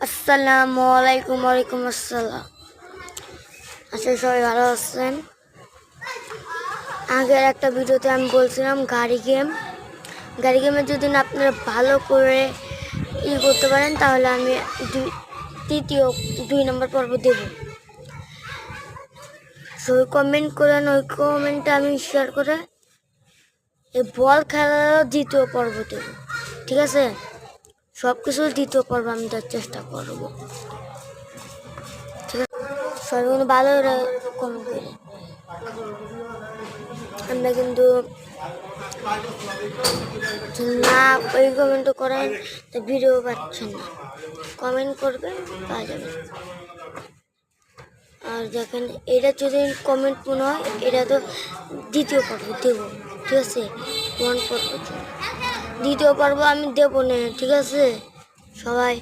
আসসালামু আলাইকুম। ওয়ালাইকুম আসসালাম। আচ্ছা, সবাই ভালো আছেন? আগের একটা ভিডিওতে আমি বলছিলাম গাড়ি গেমে যদি না আপনারা ভালো করে করতে পারেন তাহলে আমি তৃতীয় 2 নম্বর পর্ব দেব। সবাই কমেন্ট করেন, ওই কমেন্টটা আমি শেয়ার করে এই বল খেলার 2য় পর্ব দেব। ঠিক আছে, সব কিছুর 2য় পর্ব আমি দেওয়ার চেষ্টা করবো। ঠিক আছে, সবাই কিন্তু ভালো করে কমেন্ট করেন। আমরা কিন্তু না ওই কমেন্ট করেন তো ভিডিও পাচ্ছেন না, কমেন্ট করবেন পাওয়া যাবে। আর দেখেন, এটা যদি কমেন্ট মনে হয় এটা তো 2য় পর্ব দেব। ঠিক আছে, 1 পর্ব 2য় পর্ব আমি দেবো না। ঠিক আছে, সবাই